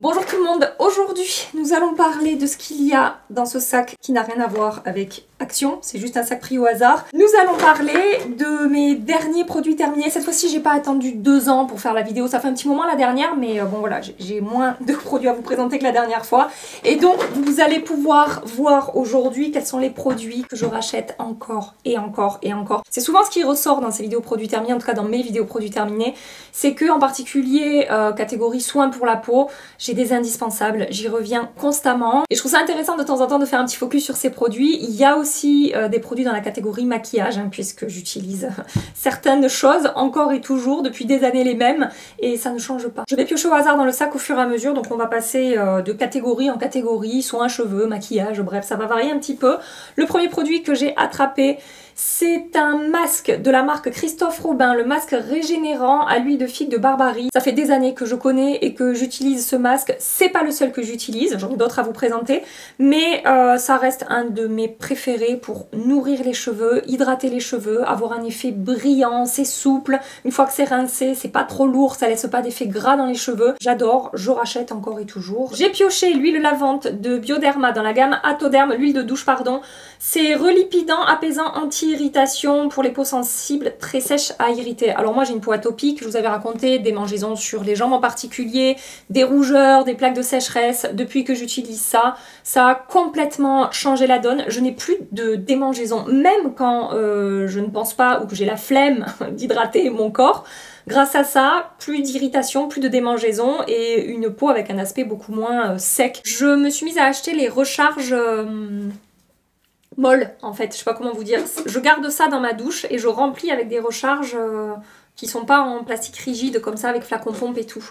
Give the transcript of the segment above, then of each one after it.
Bonjour tout le monde, aujourd'hui nous allons parler de ce qu'il y a dans ce sac qui n'a rien à voir avec Action, c'est juste un sac pris au hasard. Nous allons parler de mes derniers produits terminés. Cette fois-ci j'ai pas attendu 2 ans pour faire la vidéo, ça fait un petit moment la dernière, mais bon voilà, j'ai moins de produits à vous présenter que la dernière fois. Et donc vous allez pouvoir voir aujourd'hui quels sont les produits que je rachète encore et encore et encore. C'est souvent ce qui ressort dans ces vidéos produits terminés, en tout cas dans mes vidéos produits terminés, c'est que en particulier catégorie soins pour la peau, j'ai des indispensables, j'y reviens constamment. Et je trouve ça intéressant de temps en temps de faire un petit focus sur ces produits. Il y a aussi des produits dans la catégorie maquillage, puisque j'utilise certaines choses encore et toujours, depuis des années les mêmes, et ça ne change pas. Je vais piocher au hasard dans le sac au fur et à mesure, donc on va passer de catégorie en catégorie, soins, cheveux, maquillage, bref, ça va varier un petit peu. Le premier produit que j'ai attrapé, c'est un masque de la marque Christophe Robin, le masque régénérant à l'huile de figue de Barbarie. Ça fait des années que je connais et que j'utilise ce masque. C'est pas le seul que j'utilise, j'en ai d'autres à vous présenter, mais ça reste un de mes préférés pour nourrir les cheveux, hydrater les cheveux, avoir un effet brillant, c'est souple. Une fois que c'est rincé, c'est pas trop lourd, ça laisse pas d'effet gras dans les cheveux. J'adore, je rachète encore et toujours. J'ai pioché l'huile lavante de Bioderma dans la gamme Atoderm, l'huile de douche pardon. C'est relipidant, apaisant, anti-irritation pour les peaux sensibles, très sèches à irriter. Alors moi j'ai une peau atopique, je vous avais raconté des démangeaisons sur les jambes en particulier, des rougeurs, des plaques de sécheresse. Depuis que j'utilise ça, ça a complètement changé la donne. Je n'ai plus de démangeaisons, même quand je ne pense pas ou que j'ai la flemme d'hydrater mon corps. Grâce à ça, plus d'irritation, plus de démangeaisons et une peau avec un aspect beaucoup moins sec. Je me suis mise à acheter les recharges molles en fait, je sais pas comment vous dire. Je garde ça dans ma douche et je remplis avec des recharges qui sont pas en plastique rigide comme ça avec flacon pompe et tout.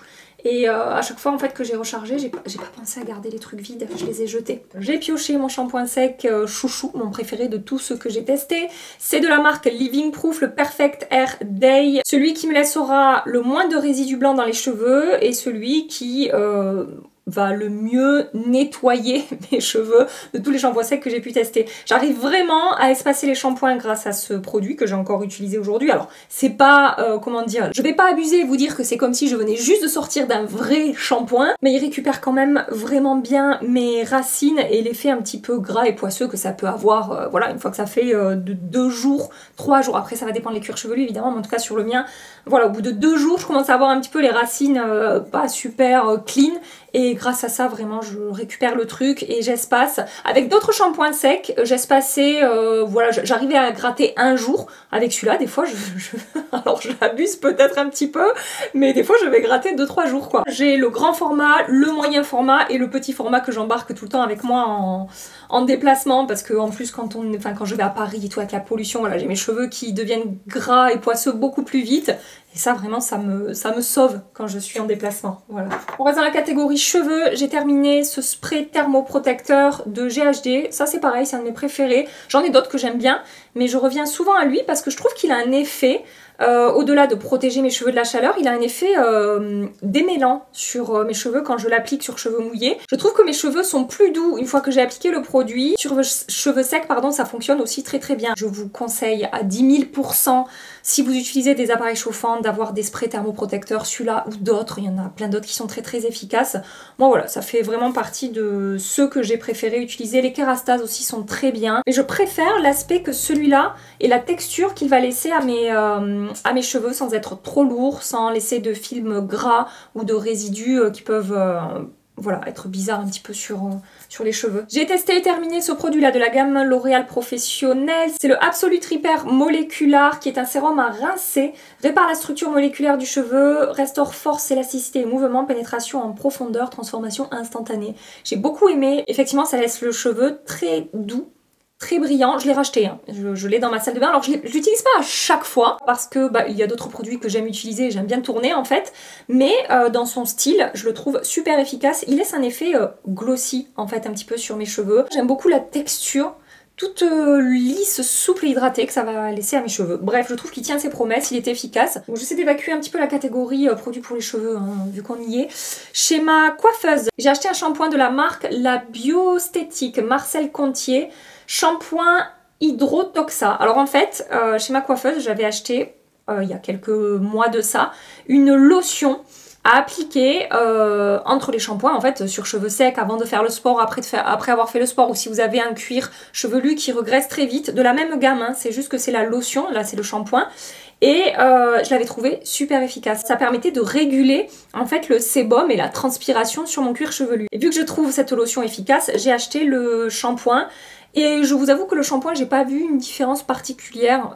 Et à chaque fois en fait que j'ai rechargé, j'ai pas pensé à garder les trucs vides, je les ai jetés. J'ai pioché mon shampoing sec chouchou, mon préféré de tous ceux que j'ai testés. C'est de la marque Living Proof, le Perfect Hair Day. Celui qui me laissera le moins de résidus blancs dans les cheveux et celui qui va le mieux nettoyer mes cheveux de tous les shampoings secs que j'ai pu tester. J'arrive vraiment à espacer les shampoings grâce à ce produit que j'ai encore utilisé aujourd'hui. Alors c'est pas, comment dire, je vais pas abuser et vous dire que c'est comme si je venais juste de sortir d'un vrai shampoing, mais il récupère quand même vraiment bien mes racines et l'effet un petit peu gras et poisseux que ça peut avoir, voilà, une fois que ça fait 2 jours, 3 jours, après ça va dépendre des cuirs chevelus évidemment, mais en tout cas sur le mien, voilà, au bout de 2 jours je commence à avoir un petit peu les racines pas super clean. Et grâce à ça, vraiment, je récupère le truc et j'espace. Avec d'autres shampoings secs, j'espaçais, voilà, j'arrivais à gratter un jour. Avec celui-là, des fois, alors j'abuse peut-être un petit peu, mais des fois, je vais gratter 2-3 jours, quoi. J'ai le grand format, le moyen format et le petit format que j'embarque tout le temps avec moi en déplacement. Parce que, en plus, quand je vais à Paris et tout, avec la pollution, voilà, j'ai mes cheveux qui deviennent gras et poisseux beaucoup plus vite. Et ça, vraiment, ça me sauve quand je suis en déplacement. Voilà. On reste dans la catégorie cheveux. J'ai terminé ce spray thermoprotecteur de GHD. Ça, c'est pareil, c'est un de mes préférés. J'en ai d'autres que j'aime bien, mais je reviens souvent à lui parce que je trouve qu'il a un effet, au-delà de protéger mes cheveux de la chaleur, il a un effet démêlant sur mes cheveux quand je l'applique sur cheveux mouillés. Je trouve que mes cheveux sont plus doux une fois que j'ai appliqué le produit. Sur cheveux secs, pardon, ça fonctionne aussi très très bien. Je vous conseille à 10 000 %, si vous utilisez des appareils chauffants, d'avoir des sprays thermoprotecteurs, celui-là ou d'autres. Il y en a plein d'autres qui sont très très efficaces. Moi voilà, ça fait vraiment partie de ceux que j'ai préféré utiliser. Les Kérastase aussi sont très bien. Mais je préfère l'aspect que celui-là et la texture qu'il va laisser à mes cheveux sans être trop lourd, sans laisser de film gras ou de résidus qui peuvent voilà, être bizarres un petit peu sur les cheveux. J'ai testé et terminé ce produit là de la gamme L'Oréal Professionnel. C'est le Absolute Repair Molecular qui est un sérum à rincer, répare la structure moléculaire du cheveu, restaure force, élasticité et mouvement, pénétration en profondeur, transformation instantanée. J'ai beaucoup aimé, effectivement ça laisse le cheveu très doux, très brillant. Je l'ai racheté, je l'ai dans ma salle de bain. Alors je l'utilise pas à chaque fois parce que il y a d'autres produits que j'aime utiliser, j'aime bien tourner en fait, mais dans son style je le trouve super efficace. Il laisse un effet glossy en fait un petit peu sur mes cheveux. J'aime beaucoup la texture toute lisse, souple et hydratée que ça va laisser à mes cheveux. Bref, je trouve qu'il tient ses promesses, il est efficace. Donc j'essaie d'évacuer un petit peu la catégorie produits pour les cheveux, vu qu'on y est. Chez ma coiffeuse, j'ai acheté un shampoing de la marque La Biostétique Marcel Contier, shampoing Hydrotoxa. Alors en fait, chez ma coiffeuse, j'avais acheté, il y a quelques mois de ça, une lotion à appliquer entre les shampoings en fait sur cheveux secs avant de faire le sport, après avoir fait le sport, ou si vous avez un cuir chevelu qui regraisse très vite, de la même gamme, hein, c'est juste que c'est la lotion, là c'est le shampoing. Et je l'avais trouvé super efficace. Ça permettait de réguler en fait le sébum et la transpiration sur mon cuir chevelu. Et vu que je trouve cette lotion efficace, j'ai acheté le shampoing. Et je vous avoue que le shampoing, j'ai pas vu une différence particulière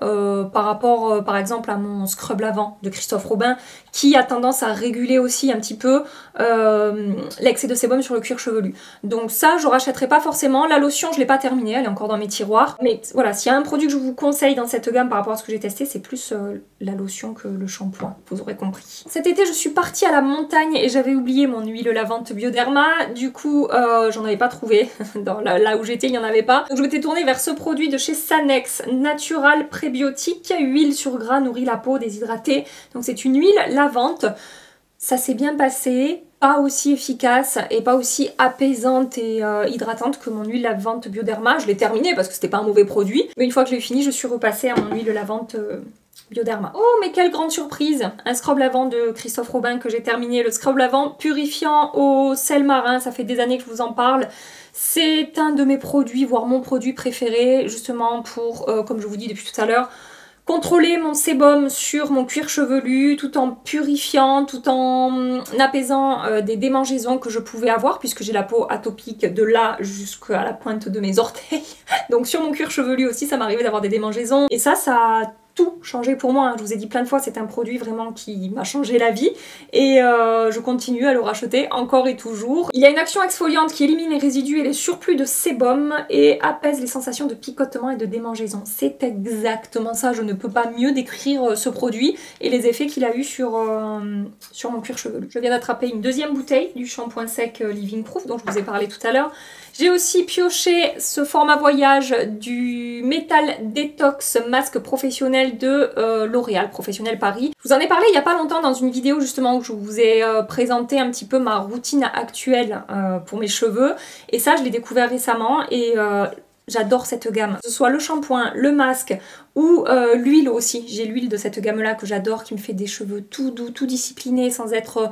par rapport par exemple à mon scrub lavant de Christophe Robin, qui a tendance à réguler aussi un petit peu l'excès de sébum sur le cuir chevelu. Donc ça, je rachèterai pas forcément. La lotion, je l'ai pas terminée, elle est encore dans mes tiroirs. Mais voilà, s'il y a un produit que je vous conseille dans cette gamme par rapport à ce que j'ai testé, c'est plus la lotion que le shampoing, vous aurez compris. Cet été, je suis partie à la montagne et j'avais oublié mon huile lavante Bioderma. Du coup, j'en avais pas trouvé. Là où j'étais, il n'y en avait pas. Donc je m'étais tournée vers ce produit de chez Sanex, Natural Prébiotique, huile sur gras nourrit la peau déshydratée. Donc c'est une huile lavante. Ça s'est bien passé, pas aussi efficace et pas aussi apaisante et hydratante que mon huile lavante Bioderma. Je l'ai terminée parce que c'était pas un mauvais produit. Mais une fois que je l'ai fini, je suis repassée à mon huile lavante Bioderma. Oh mais quelle grande surprise! Un scrub lavant de Christophe Robin que j'ai terminé. Le scrub lavant purifiant au sel marin, ça fait des années que je vous en parle. C'est un de mes produits, voire mon produit préféré, justement pour, comme je vous dis depuis tout à l'heure, contrôler mon sébum sur mon cuir chevelu tout en purifiant, tout en apaisant des démangeaisons que je pouvais avoir puisque j'ai la peau atopique de là jusqu'à la pointe de mes orteils. Donc sur mon cuir chevelu aussi ça m'arrivait d'avoir des démangeaisons et ça a tout changé pour moi. Je vous ai dit plein de fois, c'est un produit vraiment qui m'a changé la vie et je continue à le racheter encore et toujours. Il y a une action exfoliante qui élimine les résidus et les surplus de sébum et apaise les sensations de picotement et de démangeaison. C'est exactement ça, je ne peux pas mieux décrire ce produit et les effets qu'il a eu sur mon cuir chevelu. Je viens d'attraper une deuxième bouteille du shampoing sec Living Proof dont je vous ai parlé tout à l'heure. J'ai aussi pioché ce format voyage du Metal Detox masque professionnel de L'Oréal Professionnel Paris. Je vous en ai parlé il n'y a pas longtemps dans une vidéo justement où je vous ai présenté un petit peu ma routine actuelle pour mes cheveux. Et ça, je l'ai découvert récemment et j'adore cette gamme. Que ce soit le shampoing, le masque ou l'huile aussi. J'ai l'huile de cette gamme-là que j'adore qui me fait des cheveux tout doux, tout disciplinés sans être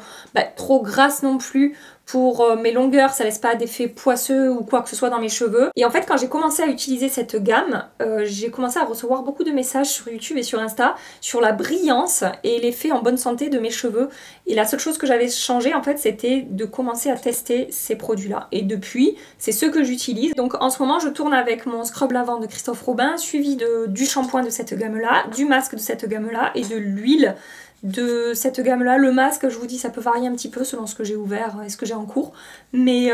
trop grasse non plus. Pour mes longueurs, ça laisse pas d'effet poisseux ou quoi que ce soit dans mes cheveux. Et en fait, quand j'ai commencé à utiliser cette gamme, j'ai commencé à recevoir beaucoup de messages sur YouTube et sur Insta sur la brillance et l'effet en bonne santé de mes cheveux. Et la seule chose que j'avais changé, en fait, c'était de commencer à tester ces produits-là. Et depuis, c'est ceux que j'utilise. Donc en ce moment, je tourne avec mon scrub lavant de Christophe Robin, suivi du shampoing de cette gamme-là, du masque de cette gamme-là et de l'huile de cette gamme là. Le masque, je vous dis, ça peut varier un petit peu selon ce que j'ai ouvert et ce que j'ai en cours, mais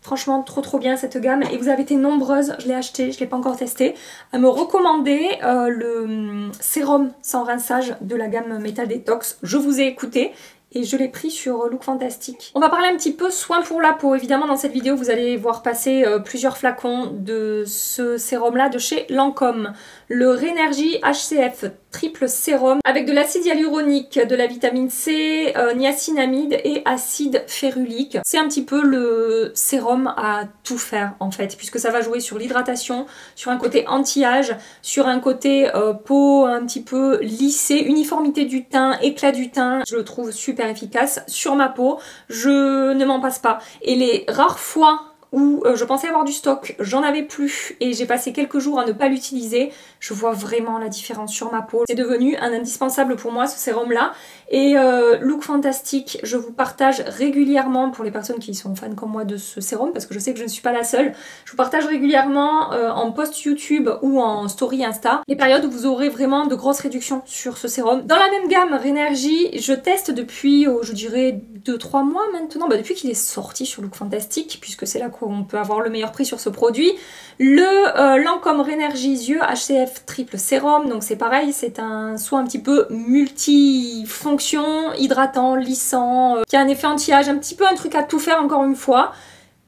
franchement trop bien cette gamme et vous avez été nombreuses, je l'ai acheté, je l'ai pas encore testé, à me recommander le sérum sans rinçage de la gamme Metal Detox. Je vous ai écouté et je l'ai pris sur Look Fantastic. On va parler un petit peu soins pour la peau. Évidemment dans cette vidéo vous allez voir passer plusieurs flacons de ce sérum là de chez Lancôme. Le Rénergie HCF triple sérum avec de l'acide hyaluronique, de la vitamine C, niacinamide et acide férulique. C'est un petit peu le sérum à tout faire en fait, puisque ça va jouer sur l'hydratation, sur un côté anti-âge, sur un côté peau un petit peu lissée, uniformité du teint, éclat du teint. Je le trouve super efficace sur ma peau, je ne m'en passe pas. Et les rares fois où je pensais avoir du stock, j'en avais plus et j'ai passé quelques jours à ne pas l'utiliser, je vois vraiment la différence sur ma peau. C'est devenu un indispensable pour moi ce sérum là et Look Fantastic, je vous partage régulièrement pour les personnes qui sont fans comme moi de ce sérum parce que je sais que je ne suis pas la seule, je vous partage régulièrement en post YouTube ou en story Insta les périodes où vous aurez vraiment de grosses réductions sur ce sérum. Dans la même gamme Rénergie, je teste depuis je dirais 2-3 mois maintenant, depuis qu'il est sorti sur Look Fantastic puisque c'est là qu'on peut avoir le meilleur prix sur ce produit, le Lancôme Rénergie Yeux HCF triple sérum. Donc c'est pareil, c'est un soin un petit peu multifonction, hydratant, lissant, qui a un effet anti-âge, un petit peu un truc à tout faire encore une fois.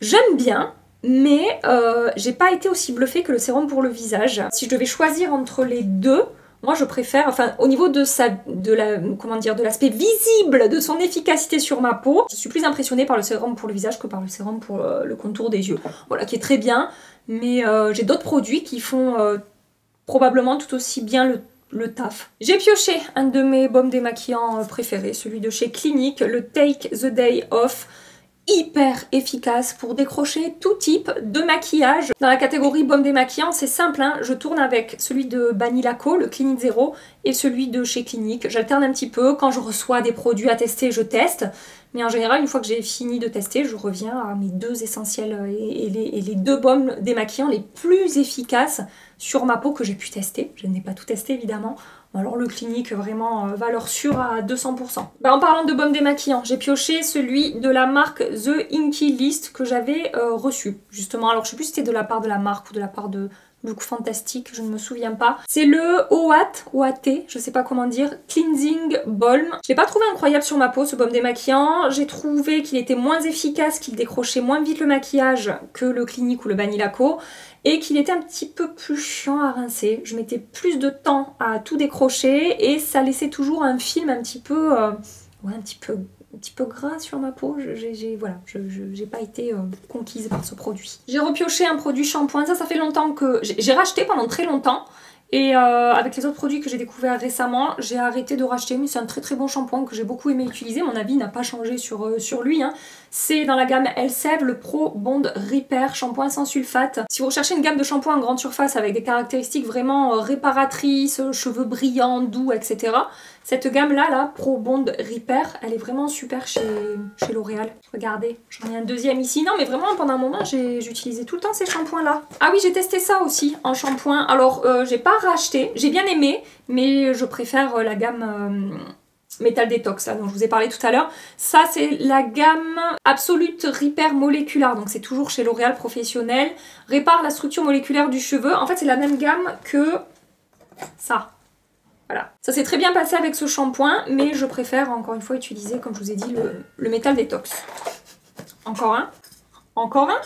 J'aime bien, mais j'ai pas été aussi bluffée que le sérum pour le visage. Si je devais choisir entre les deux, moi je préfère, enfin au niveau de l'aspect visible de son efficacité sur ma peau, je suis plus impressionnée par le sérum pour le visage que par le sérum pour le contour des yeux. Voilà, qui est très bien, mais j'ai d'autres produits qui font probablement tout aussi bien le le taf. J'ai pioché un de mes baumes démaquillants préférés, celui de chez Clinique, le Take the Day Off. Hyper efficace pour décrocher tout type de maquillage. Dans la catégorie baume démaquillant, c'est simple, hein, je tourne avec celui de Banilaco, le Clinique Zero, et celui de chez Clinique. J'alterne un petit peu, quand je reçois des produits à tester, je teste. Mais en général, une fois que j'ai fini de tester, je reviens à mes deux essentiels et les deux baumes démaquillants les plus efficaces sur ma peau que j'ai pu tester. Je n'ai pas tout testé évidemment. Alors le Clinique, vraiment valeur sûre à 200%. En parlant de baume démaquillant, j'ai pioché celui de la marque The Inky List que j'avais reçu. Justement, alors je sais plus si c'était de la part de la marque ou de la part de Look Fantastic, je ne me souviens pas. C'est le OAT, je sais pas comment dire, Cleansing Balm. Je l'ai pas trouvé incroyable sur ma peau ce baume démaquillant. J'ai trouvé qu'il était moins efficace, qu'il décrochait moins vite le maquillage que le Clinique ou le Banilaco. Et qu'il était un petit peu plus chiant à rincer. Je mettais plus de temps à tout décrocher et ça laissait toujours un film un petit peu, ouais, un petit peu gras sur ma peau. Voilà, j'ai pas été conquise par ce produit. J'ai repioché un produit shampoing. Ça fait longtemps que j'ai racheté pendant très longtemps. Et avec les autres produits que j'ai découverts récemment, j'ai arrêté de racheter, mais c'est un très bon shampoing que j'ai beaucoup aimé utiliser. Mon avis n'a pas changé sur lui, hein. C'est dans la gamme Elseve, le Pro Bond Repair, shampoing sans sulfate. Si vous recherchez une gamme de shampoing en grande surface avec des caractéristiques vraiment réparatrices, cheveux brillants, doux, etc. Cette gamme-là, Pro Bond Repair, elle est vraiment super chez L'Oréal. Regardez, j'en ai un deuxième ici. Non mais vraiment, pendant un moment, j'utilisais tout le temps ces shampoings-là. Ah oui, j'ai testé ça aussi en shampoing. Alors, j'ai pas racheté, j'ai bien aimé, mais je préfère la gamme... Metal Detox, là, dont je vous ai parlé tout à l'heure. Ça, c'est la gamme Absolute Repair Moléculaire. Donc, c'est toujours chez L'Oréal Professionnel. Répare la structure moléculaire du cheveu. En fait, c'est la même gamme que ça. Voilà. Ça s'est très bien passé avec ce shampoing, mais je préfère, encore une fois, utiliser, comme je vous ai dit, le Metal Detox. Encore un. Encore un.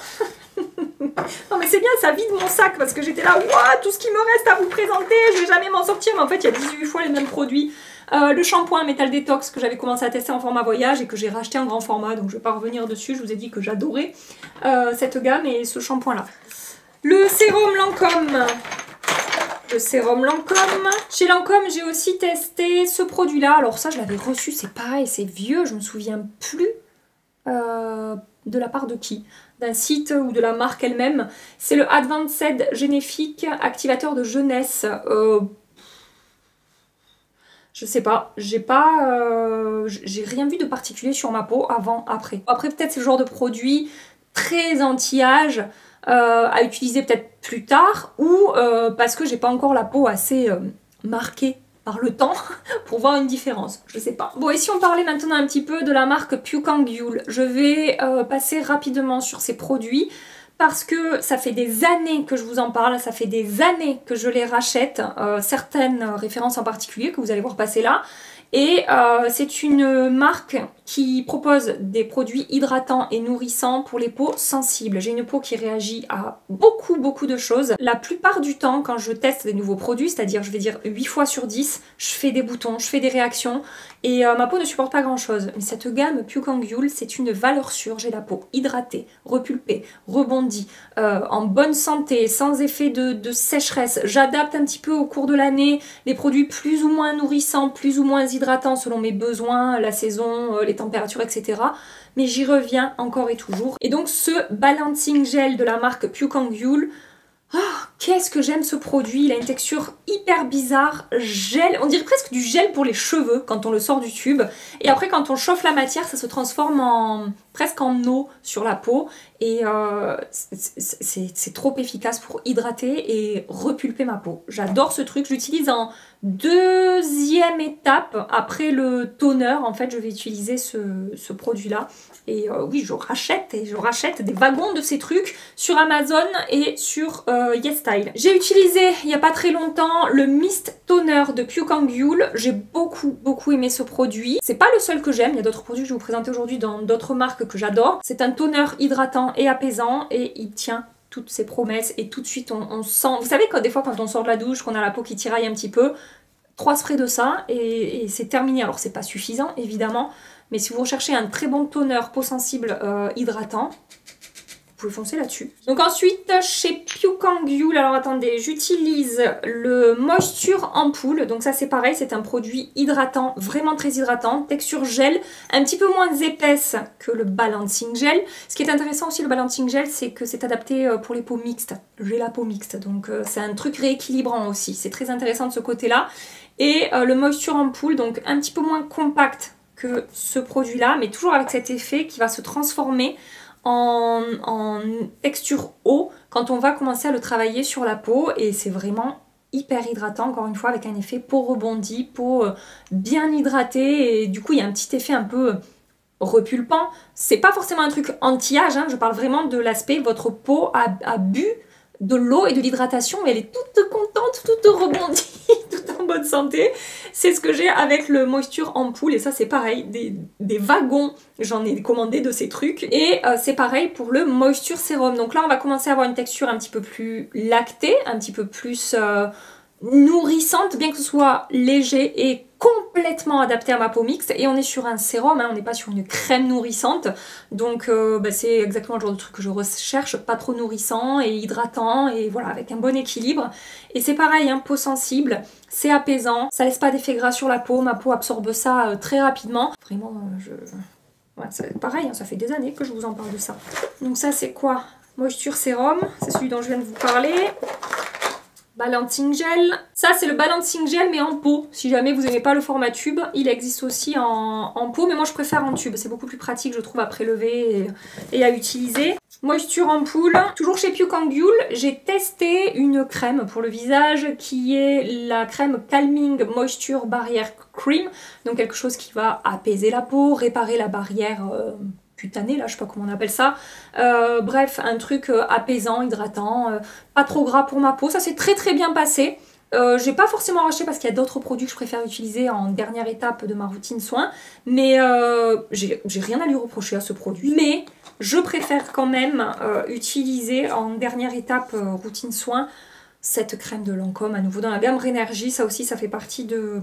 Non mais c'est bien, ça vide mon sac parce que j'étais là, ouah, tout ce qui me reste à vous présenter, je vais jamais m'en sortir. Mais en fait, il y a 18 fois les mêmes produits. Le shampoing Metal Detox que j'avais commencé à tester en format voyage et que j'ai racheté en grand format, donc je vais pas revenir dessus. Je vous ai dit que j'adorais cette gamme et ce shampoing là. Le sérum Lancôme. Le sérum Lancôme. Chez Lancôme, j'ai aussi testé ce produit là. Alors ça, je l'avais reçu, c'est pareil, c'est vieux, je me souviens plus de la part de qui, d'un site ou de la marque elle-même. C'est le Advanced Généfique Activateur de Jeunesse. Je sais pas, j'ai rien vu de particulier sur ma peau avant, après. Après peut-être c'est le genre de produit très anti-âge à utiliser peut-être plus tard ou parce que j'ai pas encore la peau assez marquée par le temps pour voir une différence, je sais pas. Bon, et si on parlait maintenant un petit peu de la marque Pucangule, je vais passer rapidement sur ces produits parce que ça fait des années que je vous en parle, ça fait des années que je les rachète, certaines références en particulier que vous allez voir passer là. Et c'est une marque qui propose des produits hydratants et nourrissants pour les peaux sensibles. J'ai une peau qui réagit à beaucoup de choses. La plupart du temps, quand je teste des nouveaux produits, c'est-à-dire je vais dire 8 fois sur 10, je fais des boutons, je fais des réactions et ma peau ne supporte pas grand-chose. Mais cette gamme Pucangule, c'est une valeur sûre. J'ai la peau hydratée, repulpée, rebondie, en bonne santé, sans effet de sécheresse. J'adapte un petit peu au cours de l'année les produits plus ou moins nourrissants, plus ou moins hydratants selon mes besoins, la saison, les températures, etc. Mais j'y reviens encore et toujours. Et donc ce balancing gel de la marque Pucangule, oh, qu'est-ce que j'aime ce produit. Il a une texture hyper bizarre, gel, on dirait presque du gel pour les cheveux quand on le sort du tube. Et après quand on chauffe la matière, ça se transforme presque en eau sur la peau. Et c'est trop efficace pour hydrater et repulper ma peau. J'adore ce truc, je l'utilise en deuxième étape. Après le toner, en fait, je vais utiliser ce produit-là. Et oui, je rachète des wagons de ces trucs sur Amazon et sur YesStyle. J'ai utilisé, il n'y a pas très longtemps, le Mist Toner de Pucangule. J'ai beaucoup aimé ce produit. C'est pas le seul que j'aime, il y a d'autres produits que je vais vous présenter aujourd'hui dans d'autres marques que j'adore. C'est un toner hydratant et apaisant et il tient toutes ses promesses et tout de suite on sent... Vous savez des fois quand on sort de la douche, qu'on a la peau qui tiraille un petit peu, 3 sprays de ça et c'est terminé. Alors c'est pas suffisant évidemment, mais si vous recherchez un très bon toner peau sensible hydratant, vous pouvez foncer là-dessus. Donc ensuite, chez Pyukangyul, alors attendez, j'utilise le Moisture Ampoule. Donc ça c'est pareil, c'est un produit hydratant, vraiment très hydratant, texture gel, un petit peu moins épaisse que le Balancing Gel. Ce qui est intéressant aussi le Balancing Gel, c'est que c'est adapté pour les peaux mixtes. J'ai la peau mixte, donc c'est un truc rééquilibrant aussi. C'est très intéressant de ce côté-là. Et le Moisture Ampoule, donc un petit peu moins compact que ce produit-là, mais toujours avec cet effet qui va se transformer en texture eau quand on va commencer à le travailler sur la peau, et c'est vraiment hyper hydratant, encore une fois, avec un effet peau rebondie, peau bien hydratée, et du coup il y a un petit effet un peu repulpant. C'est pas forcément un truc anti-âge, hein, je parle vraiment de l'aspect, votre peau a bu de l'eau et de l'hydratation, mais elle est toute contente, toute rebondie, toute en bonne santé. C'est ce que j'ai avec le Moisture Ampoule, et ça c'est pareil, des wagons, j'en ai commandé de ces trucs. Et c'est pareil pour le Moisture Sérum. Donc là on va commencer à avoir une texture un petit peu plus lactée, un petit peu plus nourrissante, bien que ce soit léger et complètement adapté à ma peau mixte. Et on est sur un sérum, hein, on n'est pas sur une crème nourrissante, donc c'est exactement le genre de truc que je recherche, pas trop nourrissant et hydratant, et voilà, avec un bon équilibre. Et c'est pareil, hein, peau sensible, c'est apaisant, ça laisse pas d'effet gras sur la peau, ma peau absorbe ça très rapidement. Vraiment, ouais, c'est pareil, hein, ça fait des années que je vous en parle de ça. Donc ça c'est quoi? Moisture Sérum, c'est celui dont je viens de vous parler. Balancing Gel. Ça c'est le Balancing Gel mais en pot. Si jamais vous n'aimez pas le format tube, il existe aussi en pot, mais moi je préfère en tube. C'est beaucoup plus pratique je trouve à prélever et à utiliser. Moisture Ampoule. Toujours chez Pyukangyul, j'ai testé une crème pour le visage qui est la crème Calming Moisture Barrier Cream. Donc quelque chose qui va apaiser la peau, réparer la barrière cutanée, là je sais pas comment on appelle ça. Bref, un truc apaisant, hydratant, pas trop gras pour ma peau. Ça s'est très bien passé. J'ai pas forcément racheté parce qu'il y a d'autres produits que je préfère utiliser en dernière étape de ma routine soin, mais j'ai rien à lui reprocher à ce produit. Mais je préfère quand même utiliser en dernière étape routine soin cette crème de Lancôme, à nouveau dans la gamme Rénergie. Ça aussi, ça fait partie de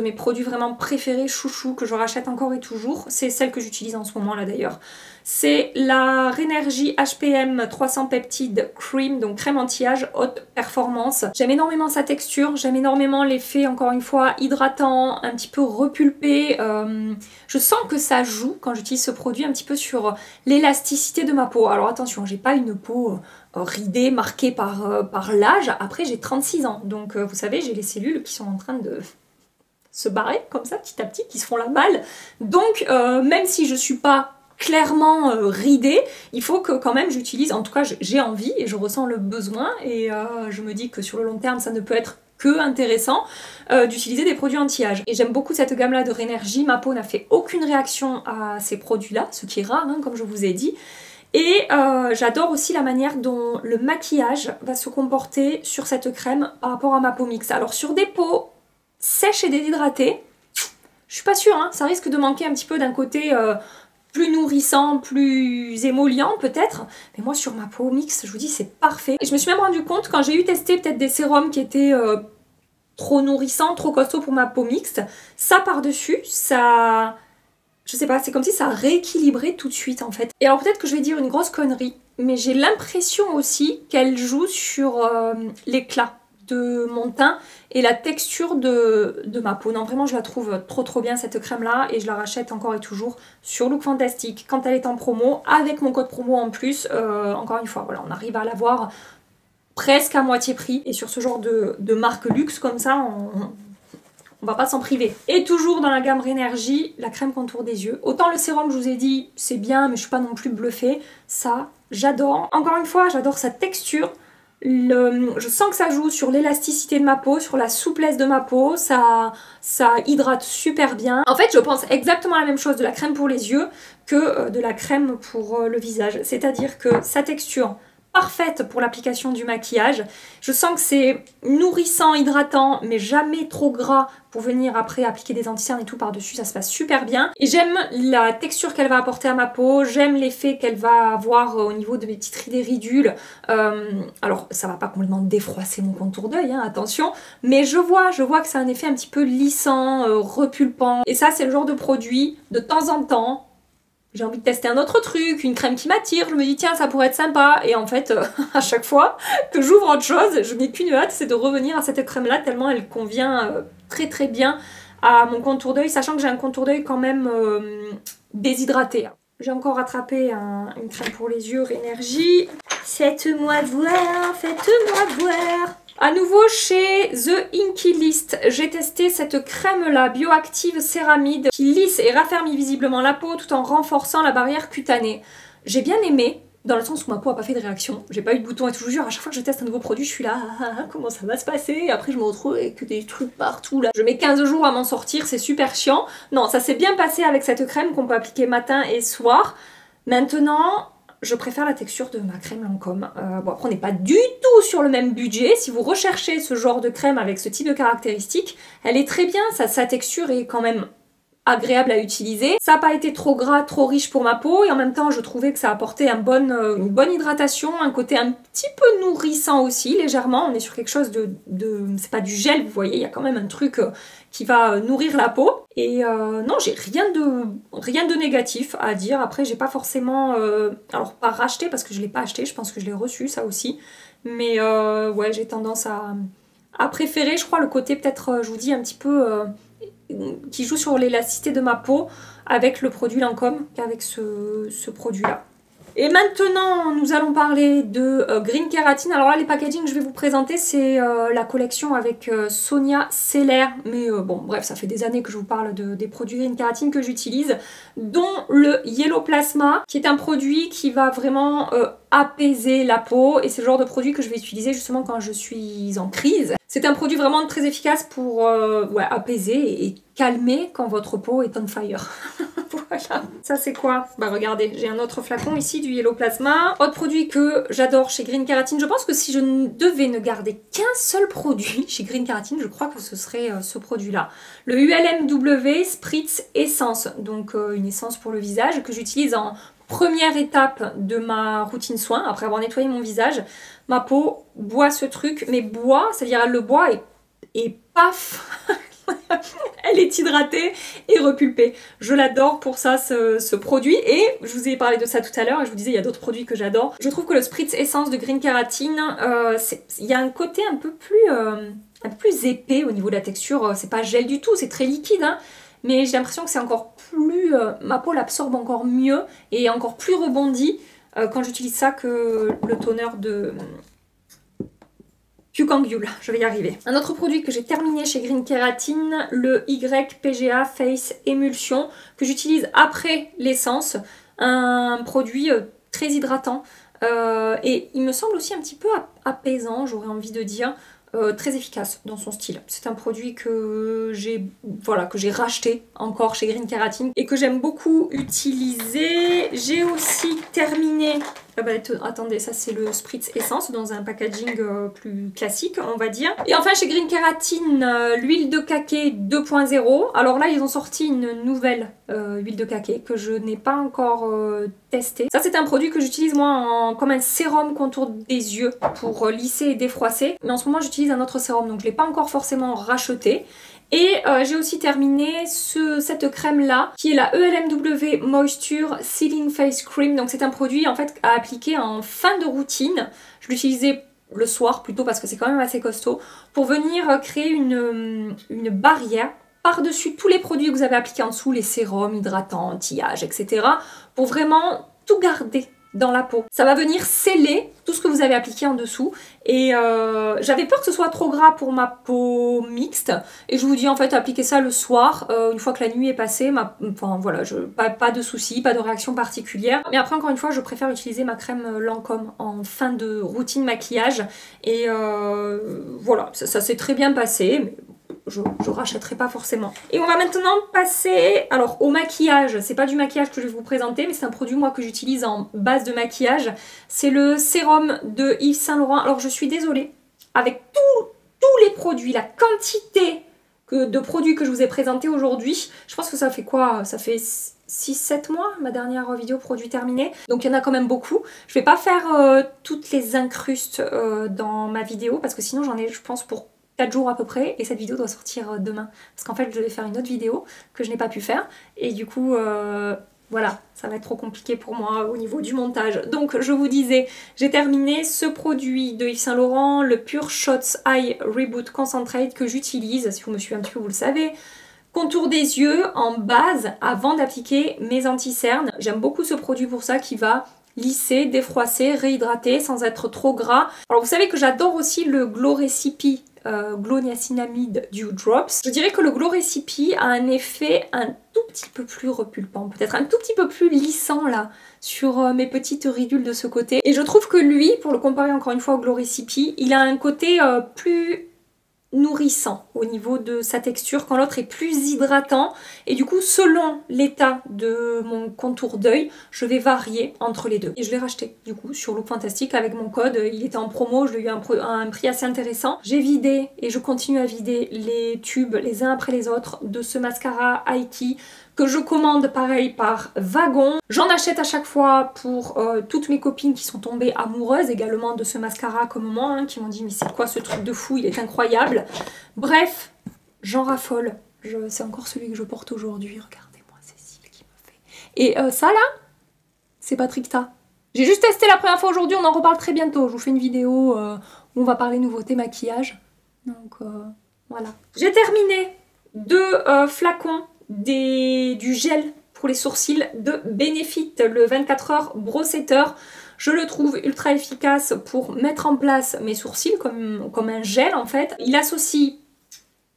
mes produits vraiment préférés, chouchou, que je rachète encore et toujours. C'est celle que j'utilise en ce moment là d'ailleurs. C'est la Rénergie HPM 300 Peptide Cream, donc crème anti-âge haute performance. J'aime énormément sa texture, j'aime énormément l'effet, encore une fois, hydratant, un petit peu repulpé. Je sens que ça joue, quand j'utilise ce produit, un petit peu sur l'élasticité de ma peau. Alors attention, j'ai pas une peau ridée, marquée par l'âge. Après, j'ai 36 ans, donc vous savez, j'ai les cellules qui sont en train de se barrer, comme ça, petit à petit, qui se font la malle. Donc, même si je suis pas clairement ridée, il faut que quand même j'utilise, en tout cas j'ai envie et je ressens le besoin, et je me dis que sur le long terme ça ne peut être que intéressant d'utiliser des produits anti-âge. Et j'aime beaucoup cette gamme là de Rénergie. Ma peau n'a fait aucune réaction à ces produits là, ce qui est rare hein, comme je vous ai dit. Et j'adore aussi la manière dont le maquillage va se comporter sur cette crème par rapport à ma peau mixte. Alors sur des peaux sèches et déshydratées, je suis pas sûre, hein, ça risque de manquer un petit peu d'un côté plus nourrissant, plus émollient peut-être, mais moi sur ma peau mixte, je vous dis, c'est parfait. Et je me suis même rendu compte quand j'ai eu testé peut-être des sérums qui étaient trop nourrissants, trop costauds pour ma peau mixte, ça par-dessus, ça... je sais pas, c'est comme si ça rééquilibrait tout de suite en fait. Et alors peut-être que je vais dire une grosse connerie, mais j'ai l'impression aussi qu'elle joue sur l'éclat de mon teint et la texture de ma peau. Non, vraiment je la trouve trop bien cette crème là, et je la rachète encore et toujours sur Look Fantastic quand elle est en promo, avec mon code promo en plus. Encore une fois, voilà, on arrive à l'avoir presque à moitié prix, et sur ce genre de marque luxe comme ça, on va pas s'en priver. Et toujours dans la gamme Rénergie, la crème contour des yeux. Autant le sérum, je vous ai dit, c'est bien, mais je suis pas non plus bluffée. Ça, j'adore. Encore une fois, j'adore sa texture. Je sens que ça joue sur l'élasticité de ma peau, sur la souplesse de ma peau, ça hydrate super bien. En fait, je pense exactement la même chose de la crème pour les yeux que de la crème pour le visage. C'est-à-dire que sa texture parfaite pour l'application du maquillage. Je sens que c'est nourrissant, hydratant, mais jamais trop gras pour venir après appliquer des anti-cernes et tout par-dessus, ça se passe super bien. Et j'aime la texture qu'elle va apporter à ma peau, j'aime l'effet qu'elle va avoir au niveau de mes petites rides et ridules. Alors ça va pas complètement défroisser mon contour d'œil, hein, attention, mais je vois que ça a un effet un petit peu lissant, repulpant. Et ça c'est le genre de produit, de temps en temps, j'ai envie de tester un autre truc, une crème qui m'attire, je me dis tiens ça pourrait être sympa et en fait à chaque fois que j'ouvre autre chose, je n'ai qu'une hâte, c'est de revenir à cette crème là tellement elle convient très très bien à mon contour d'œil, sachant que j'ai un contour d'œil quand même déshydraté. J'ai encore rattrapé une crème pour les yeux Rénergie. Faites-moi voir, faites-moi voir. À nouveau chez The Inky List, j'ai testé cette crème là bioactive céramide qui lisse et raffermit visiblement la peau tout en renforçant la barrière cutanée. J'ai bien aimé, dans le sens où ma peau a pas fait de réaction, j'ai pas eu de boutons et tout, je vous jure, à chaque fois que je teste un nouveau produit, je suis là, comment ça va se passer? Et après je me retrouve avec des trucs partout là. Je mets 15 jours à m'en sortir, c'est super chiant. Non, ça s'est bien passé avec cette crème qu'on peut appliquer matin et soir. Maintenant, je préfère la texture de ma crème Lancôme. Bon, après, on n'est pas du tout sur le même budget. Si vous recherchez ce genre de crème avec ce type de caractéristiques, elle est très bien. Sa texture est quand même agréable à utiliser. Ça n'a pas été trop gras, trop riche pour ma peau et en même temps je trouvais que ça apportait une bonne hydratation, un côté un petit peu nourrissant aussi, légèrement. On est sur quelque chose c'est pas du gel, vous voyez, il y a quand même un truc qui va nourrir la peau. Et non, j'ai rien de négatif à dire. Après, j'ai pas forcément... alors, pas racheté parce que je l'ai pas acheté, je pense que je l'ai reçu, ça aussi. Mais ouais, j'ai tendance à préférer, je crois, le côté peut-être, je vous dis, un petit peu... qui joue sur l'élasticité de ma peau avec le produit Lancôme qu'avec ce produit-là. Et maintenant, nous allons parler de Green Keratin. Alors là, les packaging que je vais vous présenter, c'est la collection avec Sonia Seller. Mais bon, bref, ça fait des années que je vous parle des produits Green Keratin que j'utilise, dont le Yellow Plasma, qui est un produit qui va vraiment apaiser la peau. Et c'est le genre de produit que je vais utiliser justement quand je suis en crise. C'est un produit vraiment très efficace pour ouais, apaiser et calmer quand votre peau est on fire. Voilà. Ça c'est quoi? Bah regardez, j'ai un autre flacon ici du Yellow Plasma. Autre produit que j'adore chez Green Keratin. Je pense que si je devais ne garder qu'un seul produit chez Green Keratin, je crois que ce serait ce produit-là. Le ULMW Spritz Essence. Donc une essence pour le visage que j'utilise en première étape de ma routine soin. Après avoir nettoyé mon visage, ma peau boit ce truc. Mais boit, c'est-à-dire elle le boit et paf elle est hydratée et repulpée. Je l'adore pour ça, ce produit. Et je vous ai parlé de ça tout à l'heure et je vous disais il y a d'autres produits que j'adore. Je trouve que le Spritz Essence de Green Keratin, il y a un côté un peu plus épais au niveau de la texture. C'est pas gel du tout, c'est très liquide, hein, mais j'ai l'impression que c'est encore plus... ma peau l'absorbe encore mieux et encore plus rebondi quand j'utilise ça que le toner de... Kangul, je vais y arriver. Un autre produit que j'ai terminé chez Green Keratin, le YPGA Face Emulsion, que j'utilise après l'essence. Un produit très hydratant et il me semble aussi un petit peu apaisant, j'aurais envie de dire. Très efficace dans son style. C'est un produit que j'ai racheté encore chez Green Keratin et que j'aime beaucoup utiliser. J'ai aussi terminé... Ah bah, attendez, ça c'est le Spritz Essence dans un packaging plus classique, on va dire. Et enfin chez Green Keratin, l'huile de kaki 2.0. Alors là, ils ont sorti une nouvelle huile de kaki que je n'ai pas encore testée. Ça c'est un produit que j'utilise moi comme un sérum contour des yeux pour lisser et défroisser. Mais en ce moment j'utilise un autre sérum, donc je ne l'ai pas encore forcément racheté. Et j'ai aussi terminé cette crème là qui est la ELMW Moisture Sealing Face Cream. Donc c'est un produit en fait à appliquer en fin de routine. Je l'utilisais le soir plutôt parce que c'est quand même assez costaud pour venir créer une barrière par-dessus tous les produits que vous avez appliqués en dessous, les sérums, hydratants, anti-âge, etc. pour vraiment tout garder dans la peau. Ça va venir sceller tout ce que vous avez appliqué en dessous et j'avais peur que ce soit trop gras pour ma peau mixte et je vous dis en fait appliquez ça le soir une fois que la nuit est passée, enfin voilà, pas de soucis, pas de réaction particulière. Mais après encore une fois je préfère utiliser ma crème Lancôme en fin de routine maquillage et voilà, ça s'est très bien passé. Mais je rachèterai pas forcément. Et on va maintenant passer alors au maquillage. C'est pas du maquillage que je vais vous présenter, mais c'est un produit moi que j'utilise en base de maquillage. C'est le sérum de Yves Saint Laurent. Alors je suis désolée, avec tous les produits, la quantité de produits que je vous ai présentés aujourd'hui, je pense que ça fait quoi? Ça fait 6-7 mois, ma dernière vidéo produit terminée. Donc il y en a quand même beaucoup. Je vais pas faire toutes les incrustes dans ma vidéo parce que sinon j'en ai, je pense, pour 4 jours à peu près et cette vidéo doit sortir demain parce qu'en fait je devais faire une autre vidéo que je n'ai pas pu faire et du coup voilà, ça va être trop compliqué pour moi au niveau du montage. Donc je vous disais, j'ai terminé ce produit de Yves Saint Laurent, le Pure Shots Eye Reboot Concentrate que j'utilise, si vous me suivez un petit peu vous le savez. Contour des yeux en base avant d'appliquer mes anti-cernes. J'aime beaucoup ce produit pour ça qui va lisser, défroisser, réhydrater sans être trop gras. Alors vous savez que j'adore aussi le Glow Recipe Glow Niacinamide Dew Drops. Je dirais que le Glow Recipe a un effet un tout petit peu plus repulpant, peut-être un tout petit peu plus lissant là sur mes petites ridules de ce côté. Et je trouve que lui, pour le comparer encore une fois au Glow Recipe, il a un côté plus nourrissant au niveau de sa texture quand l'autre est plus hydratant et du coup selon l'état de mon contour d'œil je vais varier entre les deux et je l'ai racheté du coup sur Look Fantastic avec mon code, il était en promo, je l'ai eu à un prix assez intéressant. J'ai vidé et je continue à vider les tubes les uns après les autres de ce mascara Aiki que je commande pareil par wagon. J'en achète à chaque fois pour toutes mes copines qui sont tombées amoureuses également de ce mascara comme moi, hein, qui m'ont dit mais c'est quoi ce truc de fou, il est incroyable. Bref, j'en raffole. C'est encore celui que je porte aujourd'hui. Regardez-moi Cécile qui me fait. Et ça là, c'est Patrick Ta. J'ai juste testé la première fois aujourd'hui, on en reparle très bientôt. Je vous fais une vidéo où on va parler nouveautés maquillage. Donc voilà. J'ai terminé 2 flacons du gel pour les sourcils de Benefit, le 24 heures Brow Setter. Je le trouve ultra efficace pour mettre en place mes sourcils comme un gel en fait. Il associe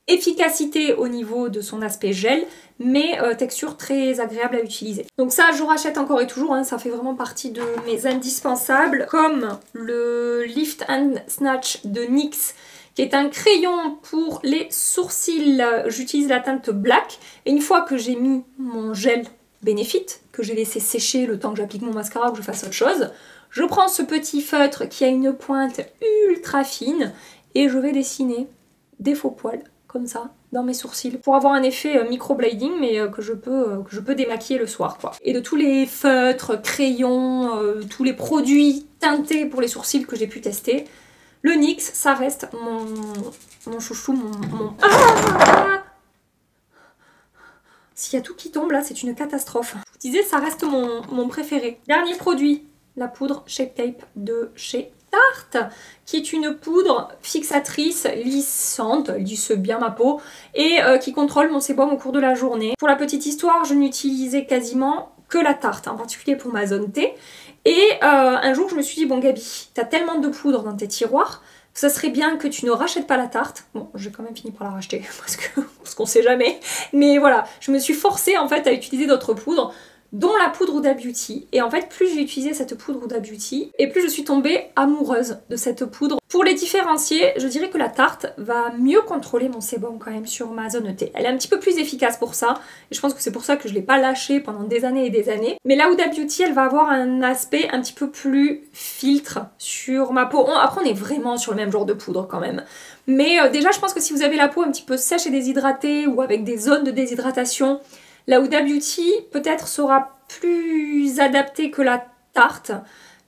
efficacité au niveau de son aspect gel, mais texture très agréable à utiliser. Donc ça, je rachète encore et toujours, hein, ça fait vraiment partie de mes indispensables, comme le Lift and Snatch de NYX, qui est un crayon pour les sourcils. J'utilise la teinte Black, et une fois que j'ai mis mon gel Benefit, que j'ai laissé sécher le temps que j'applique mon mascara ou que je fasse autre chose, je prends ce petit feutre qui a une pointe ultra fine, et je vais dessiner des faux poils comme ça dans mes sourcils pour avoir un effet microblading mais que je peux démaquiller le soir quoi. Et de tous les feutres, crayons, tous les produits teintés pour les sourcils que j'ai pu tester, le NYX ça reste mon chouchou, mon... Ah, s'il y a tout qui tombe là c'est une catastrophe. Je vous disais ça reste mon préféré. Dernier produit, la poudre Shape Tape de chez Tarte, qui est une poudre fixatrice lissante, lisse bien ma peau, et qui contrôle mon sébum au cours de la journée. Pour la petite histoire, je n'utilisais quasiment que la Tarte, en particulier pour ma zone T. Et un jour, je me suis dit, bon Gabi, t'as tellement de poudre dans tes tiroirs, ça serait bien que tu ne rachètes pas la Tarte. Bon, j'ai quand même fini par la racheter, parce qu'on sait jamais. Mais voilà, je me suis forcée en fait à utiliser d'autres poudres, dont la poudre Huda Beauty. Et en fait, plus j'ai utilisé cette poudre Huda Beauty, et plus je suis tombée amoureuse de cette poudre. Pour les différencier, je dirais que la Tarte va mieux contrôler mon sébum quand même sur ma zone T. Elle est un petit peu plus efficace pour ça, et je pense que c'est pour ça que je ne l'ai pas lâchée pendant des années et des années. Mais la Huda Beauty, elle va avoir un aspect un petit peu plus filtre sur ma peau. Après, on est vraiment sur le même genre de poudre quand même. Mais déjà, je pense que si vous avez la peau un petit peu sèche et déshydratée, ou avec des zones de déshydratation, la Huda Beauty peut-être sera plus adaptée que la Tarte,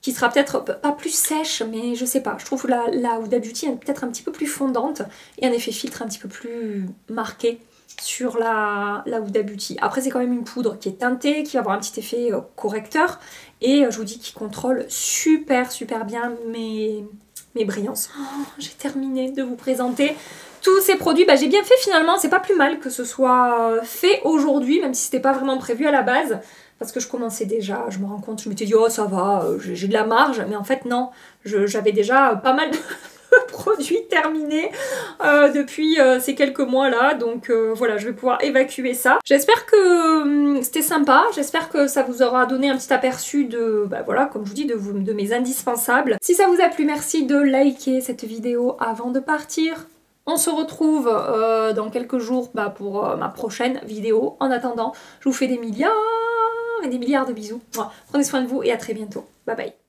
qui sera peut-être pas plus sèche, mais je sais pas. Je trouve que la Huda Beauty est peut-être un petit peu plus fondante et un effet filtre un petit peu plus marqué sur la Huda Beauty. Après c'est quand même une poudre qui est teintée, qui va avoir un petit effet correcteur et je vous dis qui contrôle super bien mes brillances. Oh, j'ai terminé de vous présenter tous ces produits. Bah, j'ai bien fait finalement, c'est pas plus mal que ce soit fait aujourd'hui, même si c'était pas vraiment prévu à la base, parce que je commençais déjà, je me rends compte, je m'étais dit oh ça va, j'ai de la marge, mais en fait non, j'avais déjà pas mal de produits terminés depuis ces quelques mois là, donc voilà, je vais pouvoir évacuer ça. J'espère que c'était sympa, j'espère que ça vous aura donné un petit aperçu de, bah voilà, comme je vous dis, de mes indispensables. Si ça vous a plu, merci de liker cette vidéo avant de partir. On se retrouve dans quelques jours pour ma prochaine vidéo. En attendant, je vous fais des milliards et des milliards de bisous. Prenez soin de vous et à très bientôt. Bye bye.